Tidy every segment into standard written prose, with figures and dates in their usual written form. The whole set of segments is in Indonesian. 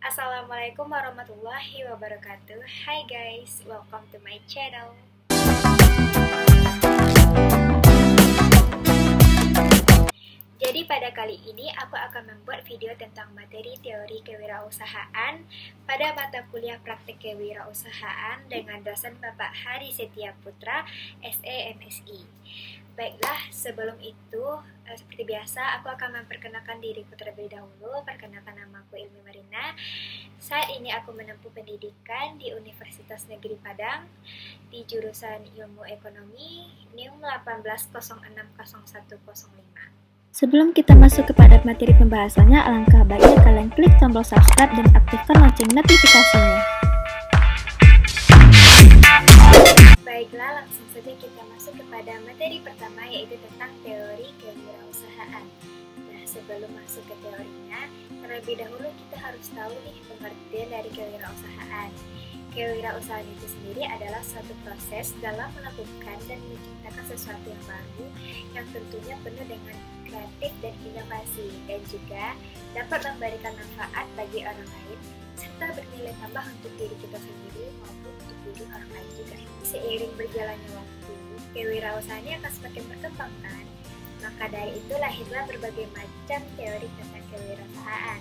Assalamualaikum warahmatullahi wabarakatuh. Hi guys, welcome to my channel. Jadi pada kali ini aku akan membuat video tentang materi teori kewirausahaan pada mata kuliah praktik kewirausahaan dengan dosen Bapak Hari Setia Putra, SE MSI. Baiklah, sebelum itu seperti biasa aku akan memperkenalkan diriku terlebih dahulu. Perkenalkan, namaku Ilmi Marina. Saat ini aku menempuh pendidikan di Universitas Negeri Padang di jurusan Ilmu Ekonomi NIM 180600105. Sebelum kita masuk kepada materi pembahasannya, alangkah baiknya kalian klik tombol subscribe dan aktifkan lonceng notifikasinya. Baiklah, langsung saja kita masuk kepada materi pertama, yaitu tentang teori kewirausahaan. Nah, sebelum masuk ke teorinya, terlebih dahulu kita harus tahu nih pengertian dari kewirausahaan. Kewirausahaan itu sendiri adalah suatu proses dalam melakukan dan menciptakan sesuatu yang baru yang tentunya penuh dengan kreatif dan inovasi, dan juga dapat memberikan manfaat bagi orang lain serta bernilai tambah untuk diri kita sendiri maupun untuk diri orang lain juga. Seiring berjalannya waktu, kewirausahaan akan semakin berkembang kan? Maka dari itu lahirlah berbagai macam teori tentang kewirausahaan.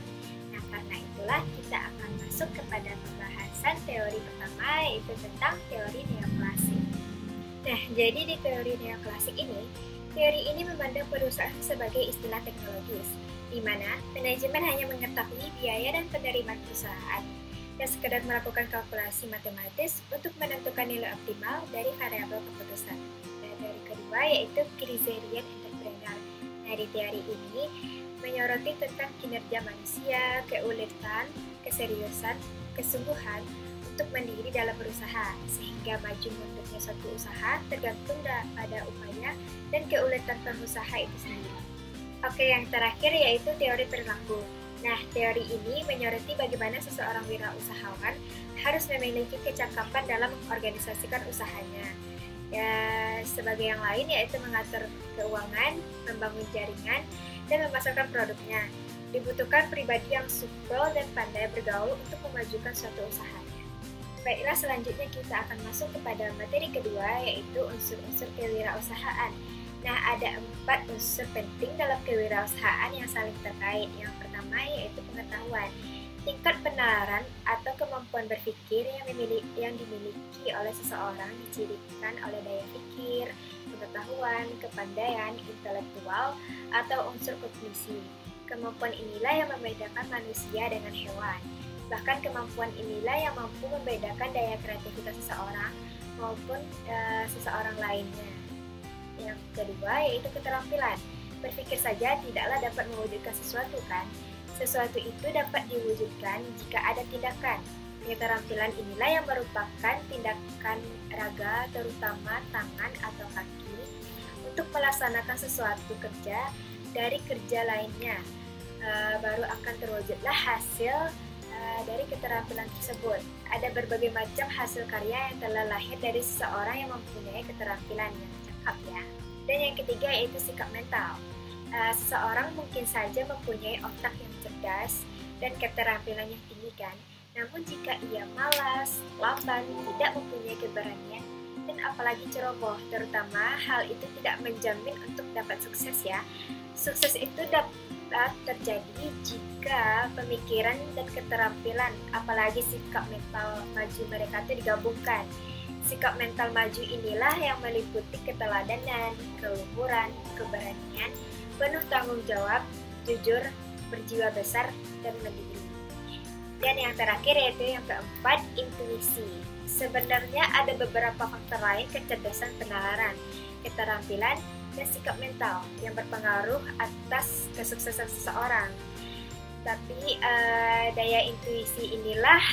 Nah, karena itulah kita akan masuk kepada pembahasan teori pertama, yaitu tentang teori neoklasik. Nah, jadi di teori neoklasik ini, teori ini memandang perusahaan sebagai istilah teknologis, di mana manajemen hanya mengetahui biaya dan penerimaan perusahaan dan sekedar melakukan kalkulasi matematis untuk menentukan nilai optimal dari variabel keputusan. Nah, teori kedua yaitu Kriserian Entrepreneur. Nah, di teori ini menyoroti tentang kinerja manusia, keuletan, keseriusan, kesungguhan untuk mandiri dalam berusaha, sehingga maju mundurnya suatu usaha tergantung pada upaya dan keuletan pengusaha itu sendiri. Oke, yang terakhir yaitu teori perilaku. Nah, teori ini menyoroti bagaimana seseorang wirausahawan harus memiliki kecakapan dalam mengorganisasikan usahanya. Ya, sebagai yang lain yaitu mengatur keuangan, membangun jaringan, dan memasarkan produknya. Dibutuhkan pribadi yang supel dan pandai bergaul untuk memajukan suatu usahanya. Baiklah, selanjutnya kita akan masuk kepada materi kedua, yaitu unsur-unsur kewirausahaan. Nah, ada 4 unsur penting dalam kewirausahaan yang saling terkait. Yang pertama yaitu pengetahuan. Tingkat penalaran atau kemampuan berpikir yang dimiliki oleh seseorang dicirikan oleh daya pikir, pengetahuan, kepandaian, intelektual, atau unsur kognisi. Kemampuan inilah yang membedakan manusia dengan hewan. Bahkan kemampuan inilah yang mampu membedakan daya kreativitas seseorang maupun seseorang lainnya. Yang kedua yaitu keterampilan. Berpikir saja tidaklah dapat mewujudkan sesuatu kan? Sesuatu itu dapat diwujudkan jika ada tindakan. Keterampilan inilah yang merupakan tindakan raga, terutama tangan atau kaki, untuk melaksanakan sesuatu kerja dari kerja lainnya. Baru akan terwujudlah hasil dari keterampilan tersebut. Ada berbagai macam hasil karya yang telah lahir dari seseorang yang mempunyai keterampilan yang cakap ya. Dan yang ketiga yaitu sikap mental. Seseorang mungkin saja mempunyai otak yang cerdas dan keterampilan yang tinggi kan, namun jika ia malas, lamban, tidak mempunyai keberanian, dan apalagi ceroboh, terutama hal itu tidak menjamin untuk dapat sukses ya. Sukses itu dapat terjadi jika pemikiran dan keterampilan, apalagi sikap mental maju mereka itu digabungkan. Sikap mental maju inilah yang meliputi keteladanan, keluhuran, keberanian, penuh tanggung jawab, jujur, berjiwa besar, dan mandiri. Dan yang terakhir yaitu yang keempat, intuisi. Sebenarnya ada beberapa faktor lain kecerdasan penalaran, keterampilan, dan sikap mental yang berpengaruh atas kesuksesan seseorang. Tapi daya intuisi inilah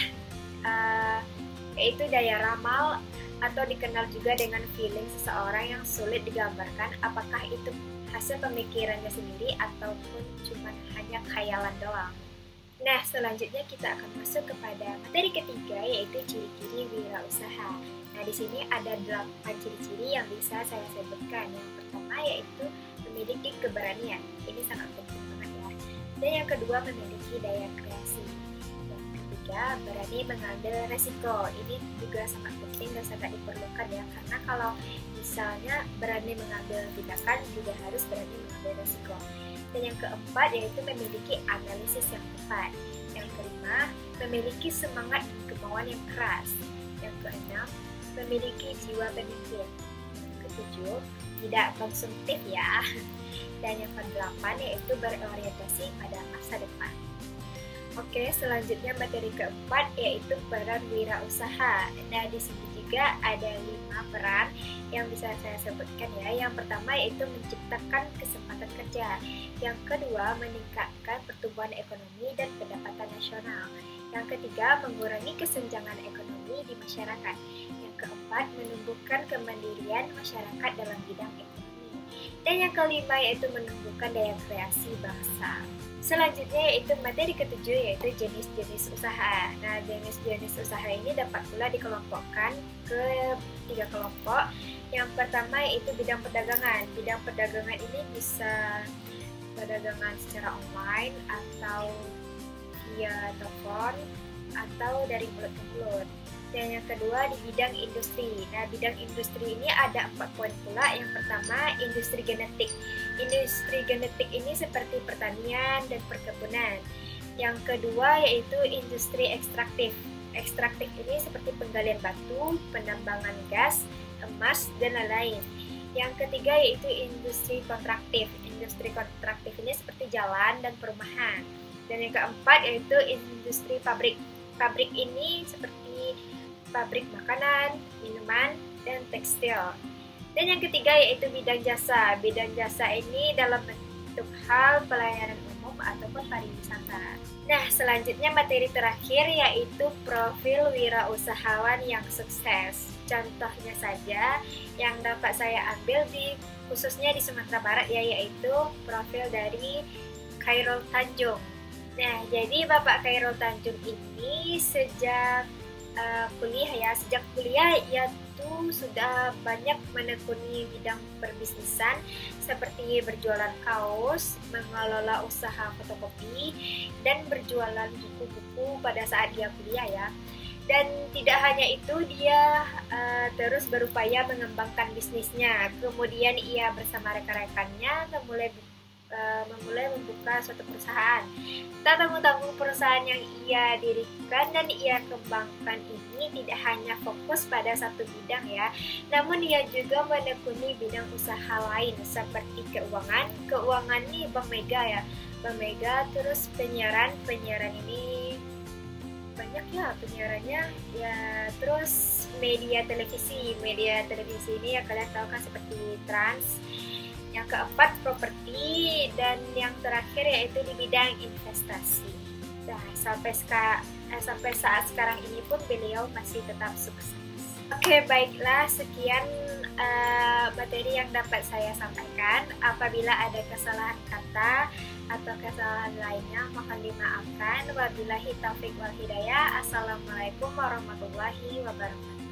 yaitu daya ramal atau dikenal juga dengan feeling seseorang yang sulit digambarkan apakah itu hasil pemikirannya sendiri ataupun cuma hanya khayalan doang. Nah, selanjutnya kita akan masuk kepada materi ketiga yaitu ciri-ciri wirausaha. Nah, di sini ada 8 ciri-ciri yang bisa saya sebutkan. Yang pertama yaitu memiliki keberanian. Ini sangat penting banget ya. Dan yang kedua memiliki daya kreasi. Yang berani mengambil resiko. Ini juga sangat penting dan sangat diperlukan ya, karena kalau misalnya berani mengambil tindakan juga harus berani mengambil resiko. Dan yang keempat yaitu memiliki analisis yang tepat. Yang kelima, memiliki semangat dan kemauan yang keras. Yang keenam, memiliki jiwa pemimpin. Yang ketujuh, tidak konsumtif ya. Dan yang kedelapan yaitu berorientasi pada masa depan. Oke, selanjutnya materi keempat yaitu peran wirausaha. Nah, di sini juga ada 5 peran yang bisa saya sebutkan ya. Yang pertama yaitu menciptakan kesempatan kerja. Yang kedua, meningkatkan pertumbuhan ekonomi dan pendapatan nasional. Yang ketiga, mengurangi kesenjangan ekonomi di masyarakat. Yang keempat, menumbuhkan kemandirian masyarakat dalam bidang ekonomi. Dan yang kelima yaitu menumbuhkan daya kreasi bangsa. Selanjutnya yaitu materi ketujuh yaitu jenis-jenis usaha. Nah, jenis-jenis usaha ini dapat pula dikelompokkan ke 3 kelompok. Yang pertama yaitu bidang perdagangan. Bidang perdagangan ini bisa perdagangan secara online atau via telepon atau dari mulut ke mulut. Dan yang kedua di bidang industri. Nah, bidang industri ini ada 4 poin pula. Yang pertama, industri genetik. Industri genetik ini seperti pertanian dan perkebunan. Yang kedua yaitu industri ekstraktif. Ekstraktif ini seperti penggalian batu, penambangan gas, emas, dan lain-lain. Yang ketiga yaitu industri kontraktif. Industri kontraktif ini seperti jalan dan perumahan. Dan yang keempat yaitu industri pabrik. Pabrik ini seperti pabrik makanan, minuman, dan tekstil. Dan yang ketiga yaitu bidang jasa. Bidang jasa ini dalam bentuk hal pelayanan umum ataupun pariwisata. Nah, selanjutnya materi terakhir yaitu profil wirausahawan yang sukses. Contohnya saja yang dapat saya ambil khususnya di Sumatera Barat ya, yaitu profil dari Khairul Tanjung. Nah, jadi Bapak Khairul Tanjung ini sejak kuliah ia tuh sudah banyak menekuni bidang perbisnisan seperti berjualan kaos, mengelola usaha fotokopi, dan berjualan buku-buku pada saat dia kuliah ya. Dan tidak hanya itu, dia terus berupaya mengembangkan bisnisnya. Kemudian ia bersama rekan-rekannya memulai membuka suatu perusahaan. Tak tanggung-tanggung perusahaan yang ia dirikan dan ia kembangkan ini tidak hanya fokus pada satu bidang ya, namun ia juga menekuni bidang usaha lain seperti keuangan. Keuangan nih Bank Mega ya, Bank Mega, terus penyiaran ini banyak ya penyiarannya ya, terus media televisi ini ya kalian tahu kan seperti Trans. Yang keempat properti, dan yang terakhir yaitu di bidang investasi. Nah, sampai saat sekarang ini pun beliau masih tetap sukses. Oke, baiklah, sekian materi yang dapat saya sampaikan. Apabila ada kesalahan kata atau kesalahan lainnya mohon dimaafkan. Wabillahi taufiq wal hidayah. Assalamualaikum warahmatullahi wabarakatuh.